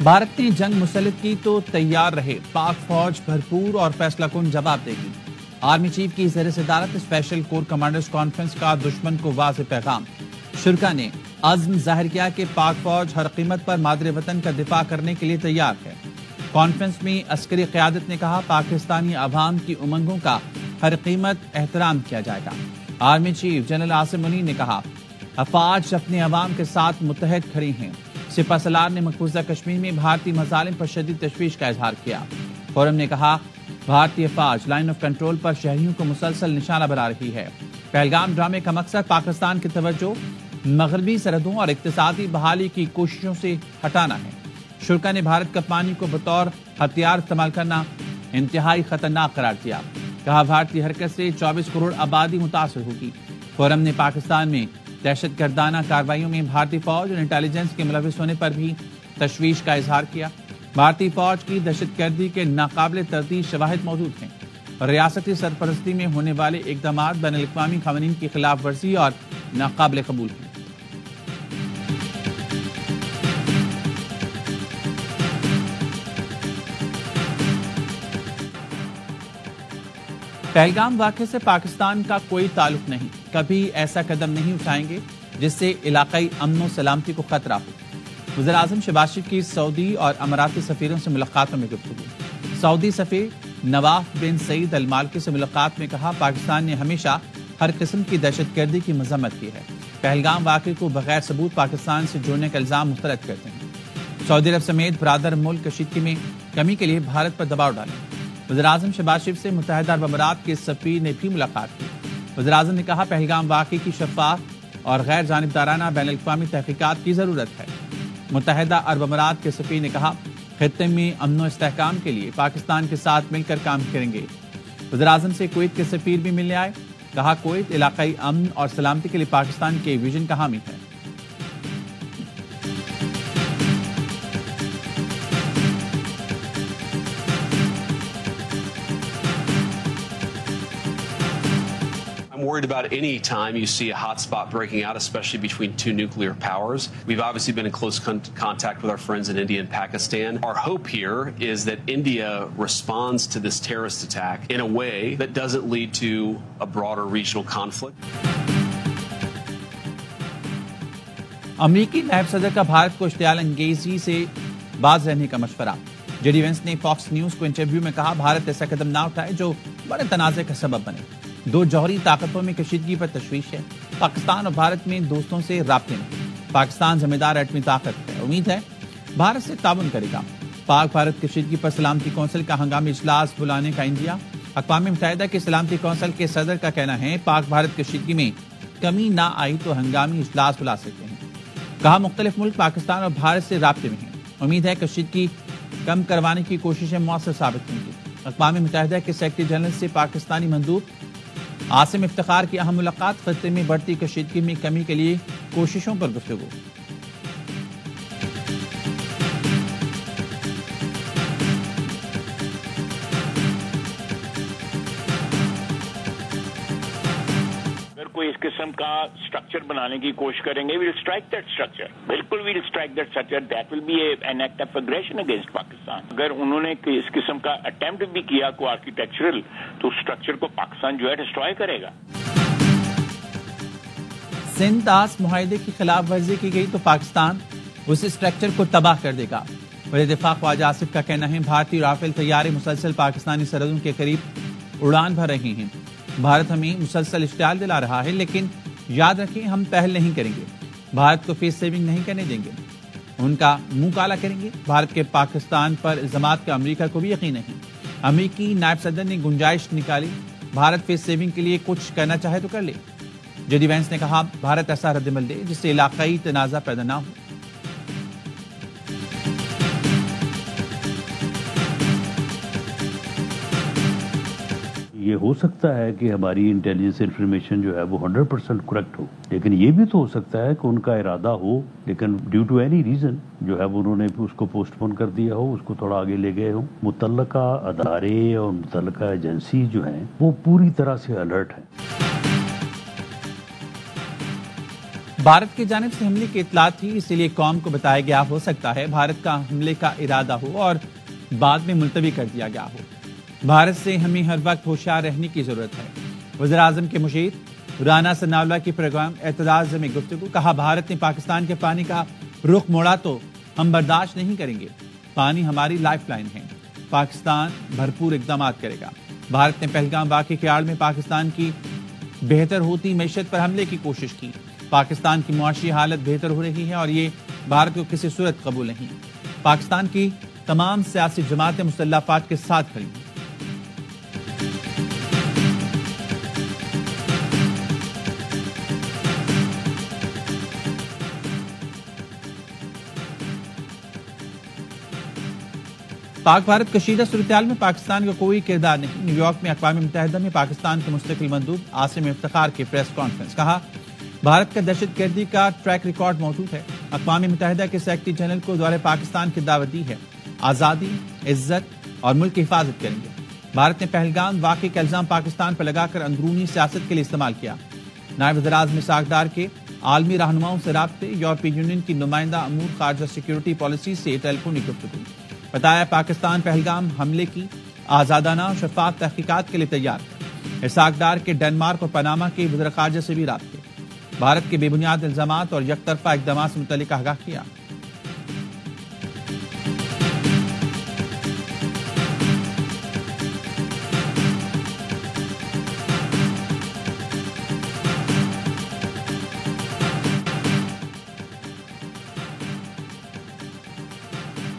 भारत ने जंग मुसल्लत की तो तैयार रहे, पाक फौज भरपूर और फैसला कुन जवाब देगी। आर्मी चीफ की ज़ेर सदारत स्पेशल कोर कमांडर्स कॉन्फ्रेंस का दुश्मन को वाज़ेह पैगाम। शुरका ने अज़्म जाहिर किया कि पाक फौज हर कीमत पर मादरे वतन का दिफा करने के लिए तैयार है। कॉन्फ्रेंस में अस्करी क़यादत ने कहा, पाकिस्तानी अवाम की उमंगों का हर कीमत एहतराम किया जाएगा। Army chief general Asim Munir ने कहा, अफवाज अपने अवाम के साथ मुत्तहद खड़ी हैं। सिपह सलार ने मकबूजा कश्मीर में भारतीय मज़ालिम पर शदीद तशवीश का इजहार किया। फोरम ने कहा, भारतीय फौज लाइन ऑफ कंट्रोल पर शहरियों को मुसलसल निशाना बना रही है। पहलगाम ड्रामे का मकसद पाकिस्तान की तवज्जो मगरबी सरहदों और इक्तिसादी बहाली की कोशिशों से हटाना है। शुरा ने भारत का पानी को बतौर हथियार इस्तेमाल करना इंतहाई खतरनाक करार दिया। कहा, भारतीय हरकत से 24 करोड़ आबादी मुतासर होगी। फोरम ने पाकिस्तान में दहशत गर्दाना कार्रवाइयों में भारतीय फौज और इंटेलिजेंस के मुलविस होने पर भी तशवीश का इजहार किया। भारतीय फौज की दहशतगर्दी के नाकाबिले तरदीद शवाहिद मौजूद हैं और रियासती सरपरस्ती में होने वाले इक़दामात बैनुल-अक़वामी क़वानीन की खिलाफ वर्जी और नाकाबिले कबूल हैं। पहलगाम वाक़े से पाकिस्तान का कोई ताल्लुक नहीं, कभी ऐसा कदम नहीं उठाएंगे जिससे इलाकाई अमन और सलामती को खतरा हो। वज़ीर आज़म शहबाज शरीफ की सऊदी और अमाराती सफ़ीरों से मुलाकातों में गुफ्तगू। सऊदी सफ़ीर नवाफ बिन सईद अल मालकी से मुलाकात में कहा, पाकिस्तान ने हमेशा हर किस्म की दहशतगर्दी की मज़म्मत की है। पहलगाम वाक़े को बगैर सबूत पाकिस्तान से जोड़ने का इल्ज़ाम मुस्तरद करते हैं। सऊदी अरब समेत बरादर मुल्क कशीदगी में कमी के लिए भारत पर दबाव डालें। वज़ीर आज़म शहबाज शरीफ से मुत्तहिदा अरब अमारात के सफ़ीर ने भी मुलाकात की। वज़ीर आज़म ने कहा, पहलगाम वाक़े की शफ़ाफ़ और गैर जानिबदाराना बैनुल-अक़वामी तहक़ीक़ात की ज़रूरत है। मुत्तहिदा अरब अमारात के सफ़ीर ने कहा, ख़ित्ते में अमन और इस्तेहकाम के लिए पाकिस्तान के साथ मिलकर काम करेंगे। वज़ीर आज़म से कुवैत के सफ़ीर भी मिलने आए। कहा, कुवैत इलाकाई अमन और सलामती के लिए पाकिस्तान के विजन का हामी है। Worried about any time you see a hotspot breaking out, especially between two nuclear powers. We've obviously been in close contact with our friends in India and Pakistan. Our hope here is that India responds to this terrorist attack in a way that doesn't lead to a broader regional conflict. अमरीकी नायब सदर का भारत को इश्तियाल अंगेजी से बाज रहने का मशवरा। जेडी वेंस ने फॉक्स न्यूज को इंटरव्यू में कहा, भारत ऐसा कदम ना उठाए जो बड़े तनाज़े का सबब बने। दो जौहरी ताकतों में कशीदगी पर तशवीश है। पाकिस्तान और भारत में दोस्तों से राब्ते में। पाकिस्तान जिम्मेदार एटमी ताकत है, उम्मीद है भारत से ताउन करेगा। पाक भारत कशीदगी पर सलामती कौंसिल का हंगामी इजलास बुलाने का इंडिया। अक़वाम मुत्तहिदा के सलामती कौंसिल के सदर का कहना है, पाक भारत कशीदगी में कमी ना आई तो हंगामी इजलास बुला सकते हैं। कहा, मुख्तलिफ मुल्क पाकिस्तान और भारत से राब्ते में हैं। उम्मीद है कशीदगी कम करवाने की कोशिशें मौसर साबित होंगी। अक़वाम मुत्तहिदा के सेक्रेटरी जनरल से पाकिस्तानी मंदूब आसिम इफ्तिखार की अहम मुलाकात। खत्ते में बढ़ती कशीदगी में कमी के लिए कोशिशों पर गुफ्तगू। अगर कोई इस किस्म का स्ट्रक्चर बनाने की कोशिश करेंगे, वील स्ट्राइक दैट स्ट्रक्चर, बिल्कुल we'll strike that structure, that will be an act of aggression against Pakistan. अगर उन्होंने इस किस्म का अटेम्प्ट भी किया को आर्किटेक्चरल, तो स्ट्रक्चर को पाकिस्तान जो है डिस्ट्रॉय करेगा। सिंध दास मुआहदे की खिलाफ वर्जी की गई तो पाकिस्तान उस स्ट्रक्चर को तबाह कर देगा। वज़ीर दिफा ख्वाजा आसिफ का कहना है, भारतीय राफेल तैयारे मुसलसल पाकिस्तानी सरहदों के करीब उड़ान भर रहे हैं। भारत हमें मुसलसल इश्तियाल दिला रहा है, लेकिन याद रखें हम पहल नहीं करेंगे। भारत को फेस सेविंग नहीं करने देंगे, उनका मुंह काला करेंगे। भारत के पाकिस्तान पर इल्जामात का अमेरिका को भी यकीन नहीं। अमेरिकी नायब सदर ने गुंजाइश निकाली, भारत फेस सेविंग के लिए कुछ करना चाहे तो कर ले। जेडी वेंस ने कहा, भारत ऐसा रद्दमल दे जिससे इलाकाई तनाज़ा पैदा ना हो। ये हो सकता है कि हमारी इंटेलिजेंस इंफॉर्मेशन जो है वो 100% करेक्ट हो, लेकिन ये भी तो हो सकता है कि उनका इरादा हो, लेकिन ड्यू टू एनी रीजन जो है वो उन्होंने उसको पोस्टपोन कर दिया हो, उसको थोड़ा आगे ले गए हो। मुतल्लका अदारे और मुतल्लका एजेंसी जो हैं वो पूरी तरह से अलर्ट है। بھارت کی جانب سے حملے کی اطلاع تھی، اسی لیے قوم کو بتایا گیا ہو سکتا ہے بھارت کا حملے کا ارادہ ہو اور بعد میں ملتوی کر دیا گیا ہو۔ بھارت سے ہمیں ہر وقت ہوشیار رہنے کی ضرورت ہے۔ وزیراعظم کے مشیر رانا ثناءاللہ کی پروگرام اعتراض میں گفتگو، کہا بھارت نے پاکستان کے پانی کا رخ موڑا تو ہم برداشت نہیں کریں گے، پانی ہماری لائف لائن ہے، پاکستان بھرپور اقدامات کرے گا۔ بھارت نے پہلگام واقعے کی آڑ میں پاکستان کی بہتر ہوتی معیشت پر حملے کی کوشش کی۔ پاکستان کی معاشی حالت بہتر ہو رہی ہے اور یہ بھارت کو کسی صورت قبول نہیں۔ پاکستان کی تمام سیاسی جماعتیں مسلح افواج کے ساتھ کھڑی ہیں۔ پاک بھارت کشیدہ صورتحال میں پاکستان کا کوئی کردار نہیں۔ نیو یارک میں اقوام متحدہ میں پاکستان کے مستقل مندوب عاصم افتخار کی پریس کانفرنس، کہا بھارت کا دہشت گردی کا ٹریک ریکارڈ موجود ہے۔ اقوام متحدہ کے سیکرٹری جنرل کو دورہ پاکستان کی دعوت دی ہے، آزادی، عزت اور ملک کی حفاظت کریں گے۔ بھارت نے پہلگام واقعے کا الزام پاکستان پر لگا کر اندرونی سیاست کے لیے استعمال کیا۔ نائب وزیر اعظم اسحاق ڈار کے عالمی رہنماؤں سے رابطے، یورپی یونین کی نمائندہ امور خارجہ سیکیورٹی پالیسی سے ٹیلیفونی گفتگو، بتایا پاکستان پہلگام حملے کی آزادانہ اور شفاف تحقیقات کے لیے تیار ہے۔ اسحاق ڈار کے ڈنمارک اور پاناما کے وزیر خارجہ سے بھی رابطے، بھارت کے بے بنیاد الزامات اور یک طرفہ اقدامات سے متعلق آگاہ کیا۔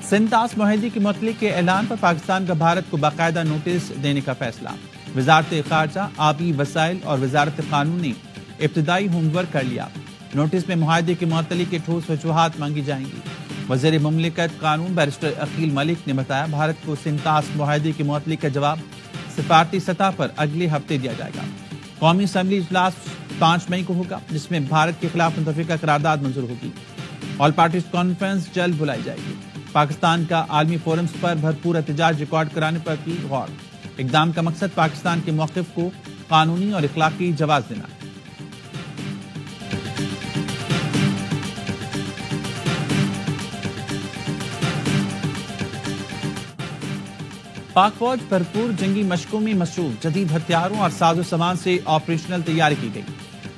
سنتاس معاہدے کی معطلی کے اعلان پر پاکستان کا بھارت کو باقاعدہ نوٹس دینے کا فیصلہ۔ وزارت خارجہ، آبی وسائل اور وزارت قانون نے ابتدائی ہوم ورک کر لیا۔ نوٹس میں معاہدے کی معطلی کی ٹھوس وجوہات مانگی جائیں گی۔ وزیر مملکت قانون بیرسٹر عقیل ملک نے بتایا بھارت کو سنتاس معاہدے کی معطلی کا جواب سفارتی سطح پر اگلے ہفتے دیا جائے گا۔ قومی اسمبلی اجلاس 5 مئی کو ہوگا، جس میں بھارت کے خلاف متفقہ قرارداد منظور ہوگی۔ آل پارٹیز کانفرنس جلد بلائی جائے گی۔ پاکستان کا عالمی فورمز پر بھرپور احتجاج ریکارڈ کرانے پر کی غور۔ اقدام کا مقصد پاکستان کے موقف کو قانونی اور اخلاقی جواز دینا۔ پاک فوج بھرپور جنگی مشقوں میں مصروف، جدید ہتھیاروں اور ساز و سامان سے آپریشنل تیاری کی گئی۔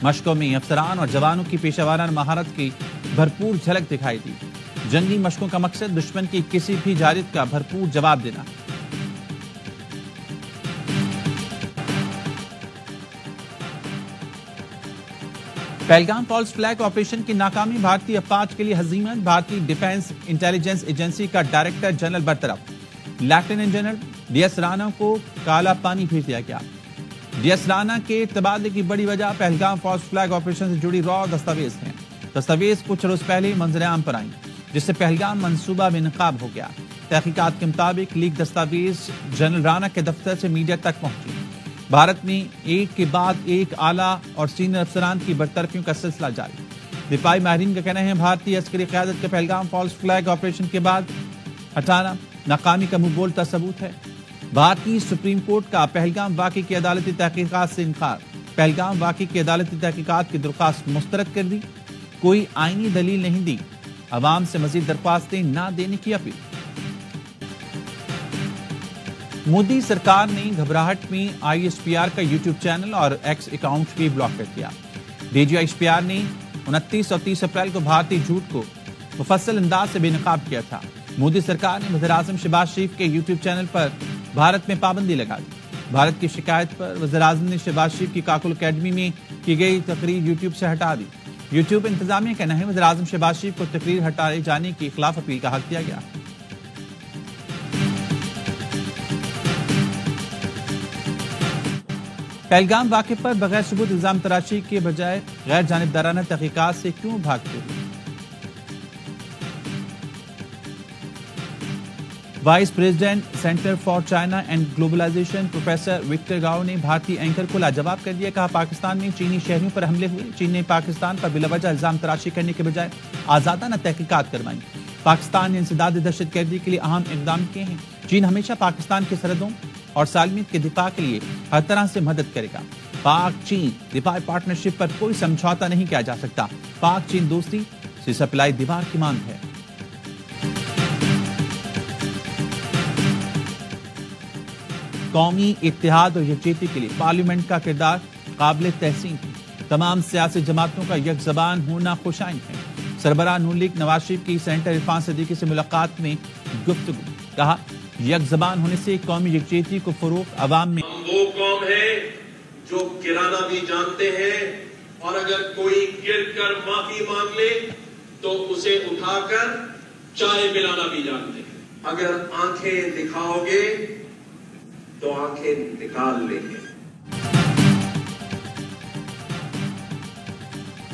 مشقوں میں افسران اور جوانوں کی پیشہ ورانہ مہارت کی بھرپور جھلک دکھائی دی۔ جنگی مشقوں کا مقصد دشمن کی کسی بھی جارحیت کا بھرپور جواب دینا۔ پہلگام فالس فلیگ آپریشن کی ناکامی بھارتی افواج کے لیے ہزیمت، بھارتی ڈیفنس انٹیلیجنس ایجنسی کا ڈائریکٹر جنرل برطرف، lieutenant general D S Rana کو کالا پانی بھیج دیا گیا۔ ڈی ایس رانا کے تبادلے کی بڑی وجہ پہلگام فالس فلیگ آپریشن سے جڑی را دستاویز ہیں۔ دستاویز کچھ روز پہلے منظر عام پر آئیں، جس سے پہلگام منصوبہ بے نقاب ہو گیا۔ تحقیقات کے مطابق لیک دستاویز جنرل رانا کے دفتر سے میڈیا تک پہنچی۔ بھارت میں ایک کے بعد ایک اعلیٰ اور سینئر افسران کی برطرفیوں کا سلسلہ جاری۔ دفاعی ماہرین کا کہنا ہے بھارتی عسکری قیادت کے پہلگام فالس فلیگ آپریشن کے بعد ہٹانا ناکامی کا منہ بولتا ثبوت ہے۔ بھارتی سپریم کورٹ کا پہلگام واقعے کی عدالتی تحقیقات سے انکار، پہلگام واقعے کی عدالتی تحقیقات کی درخواست مسترد کر دی، کوئی آئینی دلیل نہیں دی، عوام سے مزید درخواستیں نہ دینے کی اپیل۔ مودی سرکار نے گھبراہٹ میں آئی ایس پی آر کا یوٹیوب چینل اور ایکس اکاؤنٹ بھی بلاک کر دیا۔ D G I S P R نے 29 اور 30 اپریل کو بھارتی جھوٹ کو مفصل انداز سے بے نقاب کیا تھا۔ مودی سرکار نے وزیر اعظم شہباز شریف کے یوٹیوب چینل پر بھارت میں پابندی لگا دی۔ بھارت کی شکایت پر وزیر اعظم نے شہباز شریف کی کاکل اکیڈمی میں کی گئی تقریر یوٹیوب سے ہٹا دی۔ یوٹیوب انتظامیہ کا کہنا ہے وزیر اعظم شہباز شریف کو تقریر ہٹائے جانے کے خلاف اپیل کا حق دیا گیا۔ پہلگام واقعے پر بغیر ثبوت الزام تراشی کے بجائے غیر جانبدارانہ تحقیقات سے کیوں بھاگتے ہوئے؟ Vice president centre for China and globalisation professor Victor Gao نے بھارتی اینکر کو لاجواب کر دیا۔ کہا پاکستان میں چینی شہریوں پر حملے ہوئے، چین نے پاکستان پر بلا وجہ الزام تراشی کرنے کے بجائے آزادانہ تحقیقات کروائیں۔ پاکستان نے انسداد دہشت گردی کے لیے اہم اقدام کیے ہیں۔ چین ہمیشہ پاکستان کی سرحدوں اور سالمیت کے دفاع کے لیے ہر طرح سے مدد کرے گا۔ پاک چین دفاعی پارٹنرشپ پر کوئی سمجھوتا نہیں کیا جا سکتا۔ पाक चीन दोस्ती से सप्लाई दीवार की मांग है। कौमी इत्तेहाद और यकजहती के लिए पार्लियामेंट का किरदार काबिल तहसीन है। तमाम सियासी जमातों का एक ज़बान होना खुशाइन है। सरबराह नून लीग नवाज शरीफ की सेनेटर इरफान सदीकी से मुलाकात में गुफ्तगू, कहा एक ज़बान होने से कौमी यकजहती को फरोग अवाम में। हम वो कौम है जो गिराना भी जानते हैं और अगर कोई गिर कर माफी मांग ले तो उसे उठाकर चाय पिलाना भी जानते हैं। अगर आंखें दिखाओगे तो आंखें निकाल लेंगे।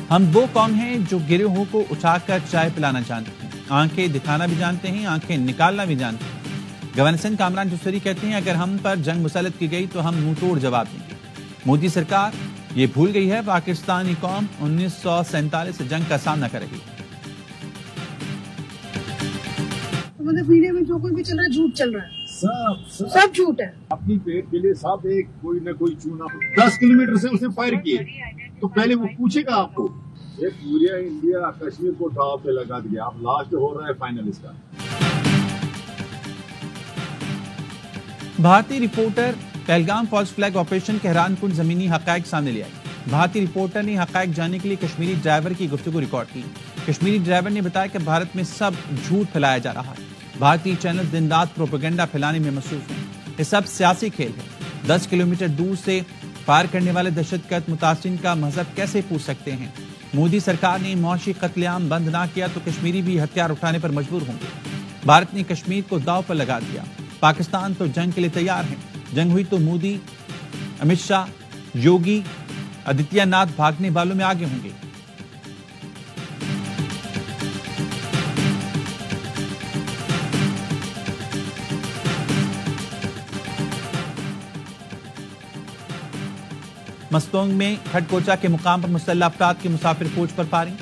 हम वो कौम हैं जो गिरोहों को उठाकर चाय पिलाना जानते हैं, आंखें दिखाना भी जानते हैं, आंखें निकालना भी जानते हैं। गवर्नर सिंध कामरान जौहरी कहते हैं अगर हम पर जंग मुसल्लत की गई तो हम मुंह तोड़ जवाब देंगे। मोदी सरकार ये भूल गई है पाकिस्तानी कौम 1947 से जंग का सामना कर रही है। मतलब मीडिया में जो कोई भी चल रहा है झूठ चल रहा है, सब झूठ है। अपनी पेट के लिए सब एक कोई न कोई चूना 10 किलोमीटर से उसने फायर किए तो पहले वो पूछेगा आपको। ये पूरे इंडिया कश्मीर को ठाव पे लगा दिया, अब लास्ट हो रहा है फाइनल इसका। भारतीय reporter Pahalgam false flag operation के हैरानकुन जमीनी हकायक सामने ले आई। भारतीय रिपोर्टर ने हकायक जानने के लिए कश्मीरी ड्राइवर की गुफ्तगू रिकॉर्ड की। कश्मीरी ड्राइवर ने बताया कि भारत में सब झूठ फैलाया जा रहा है। भारतीय चैनल दिन रात प्रोपेगेंडा फैलाने में मसरूफ हैं। ये सब सियासी खेल है। 10 किलोमीटर दूर से फायर करने वाले दहशतगर्द मुतासिरीन का मजहब कैसे पूछ सकते हैं। मोदी सरकार ने मौशी कत्लेआम बंद ना किया तो कश्मीरी भी हथियार उठाने पर मजबूर होंगे। भारत ने कश्मीर को दांव पर लगा दिया। पाकिस्तान तो जंग के लिए तैयार है। जंग हुई तो मोदी, अमित शाह, योगी आदित्यनाथ भागने वालों में आगे होंगे। मस्तोंग में खटकोचा के मुकाम पर मुसल्लह अफराद की मुसाफिर कोच पर फायरिंग।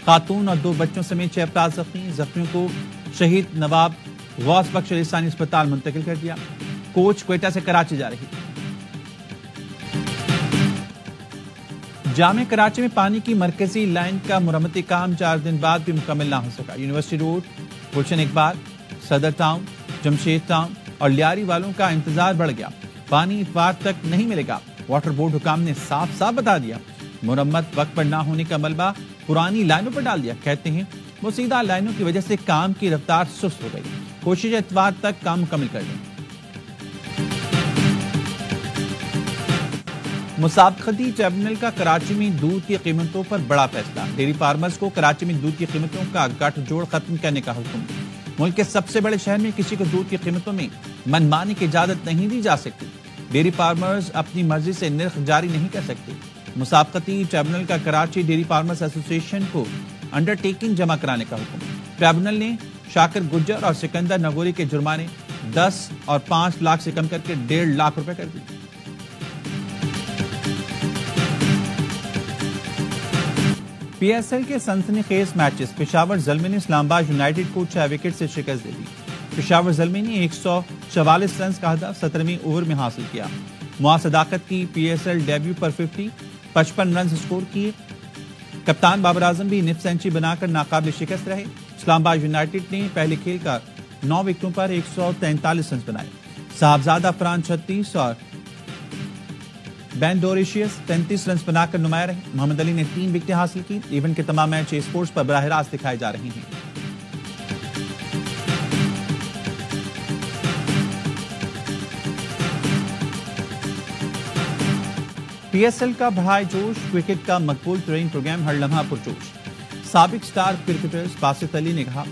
खातून और 2 बच्चों समेत 6 अफराद जख्मी। जख्मियों को शहीद नवाब गौस बख्श लिसानी अस्पताल मुंतकिल कर दिया। कोच क्वेटा से कराची जा रही। जामे कराची में पानी की मरकजी लाइन का मुरम्मती काम 4 दिन बाद भी मुकम्मल ना हो सका। यूनिवर्सिटी रोड, गुलशन इकबाल, सदर टाउन, जमशेद टाउन और लियारी वालों का इंतजार बढ़ गया। पानी इतवार तक नहीं मिलेगा। वाटर बोर्ड हुकाम ने साफ साफ बता दिया। मुरम्मत वक्त पर ना होने का मलबा पुरानी लाइनों पर डाल दिया। कहते हैं मुसीदा लाइनों की वजह से काम की रफ्तार सुस्त हो गई। कोशिश इतवार तक काम मुकम्मल कर लें। मुसाबकती ट्रिब्यूनल का कराची में दूध की कीमतों पर बड़ा फैसला। डेयरी फार्मर्स को कराची में दूध की कीमतों का गठजोड़ खत्म करने का हुक्म। मुल्क के सबसे बड़े शहर में किसी को दूध की कीमतों में मनमानी की इजाजत नहीं दी जा सकती। डेयरी फार्मर्स अपनी मर्जी से निर्ख जारी नहीं कर सकते। मुसाबकती ट्रिब्यूनल का कराची डेयरी फार्मर्स एसोसिएशन को अंडरटेकिंग जमा कराने का हुक्म। ट्रिब्यूनल ने शाकिर गुज्जर और सिकंदर नगोरी के जुर्माने 10 और 5 लाख से कम करके 1.5 लाख रुपए कर दिए। पीएसएल के सनसनीखेज मैचेस। पेशावर ज़ल्मी ने इस्लामाबाद यूनाइटेड को 6 विकेट से शिकस्त दे दी। पेशावर ज़ल्मी ने 144 रन का हदफ 17वें ओवर में हासिल किया। मुआज़ सदाकत की पीएसएल डेब्यू पर 55 रन स्कोर किए। कप्तान बाबर आजम भी निफ सेंचुरी बनाकर नाकाबिल शिकस्त रहे। इस्लामाबाद यूनाइटेड ने पहले खेल का 9 विकेटों पर 143 रन बनाए। साहबजादा फरहान 36 और बेन डोरेशियस 33 रन बनाकर नुमाया रहे। मोहम्मद अली ने 3 विकेटें हासिल की। इवेंट के तमाम मैच स्पोर्ट्स पर बराह रास्त दिखाए जा रहे हैं। पीएसएल का बढ़ाए जोश। क्रिकेट का मकबूल तरीन प्रोग्राम हर लम्हा पुरजोश। साबिक स्टार क्रिकेटर्स बासित अली ने कहा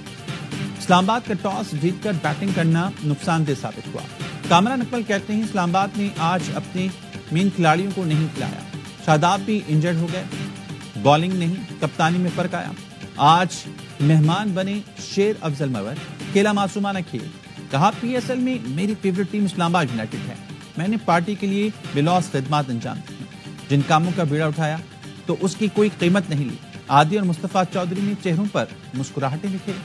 इस्लामाबाद का टॉस जीतकर बैटिंग करना नुकसानदेह साबित हुआ। कामरान अकमल कहते हैं इस्लामाबाद ने आज अपने मेन खिलाड़ियों को नहीं खिलाया। शादाब भी इंजर्ड हो गए। बॉलिंग नहीं, कप्तानी में फर्क आया। आज मेहमान बने शेर अफजल मवर। खेला मासूमाना खेल। कहा पीएसएल में मेरी फेवरेट टीम इस्लामाबाद यूनाइटेड है। मैंने पार्टी के लिए बेलौस खिदमत अंजाम दी। जिन कामों का बीड़ा उठाया तो उसकी कोई कीमत नहीं ली। आदि और मुस्तफा चौधरी ने चेहरों पर मुस्कुराहटें बिखेरी।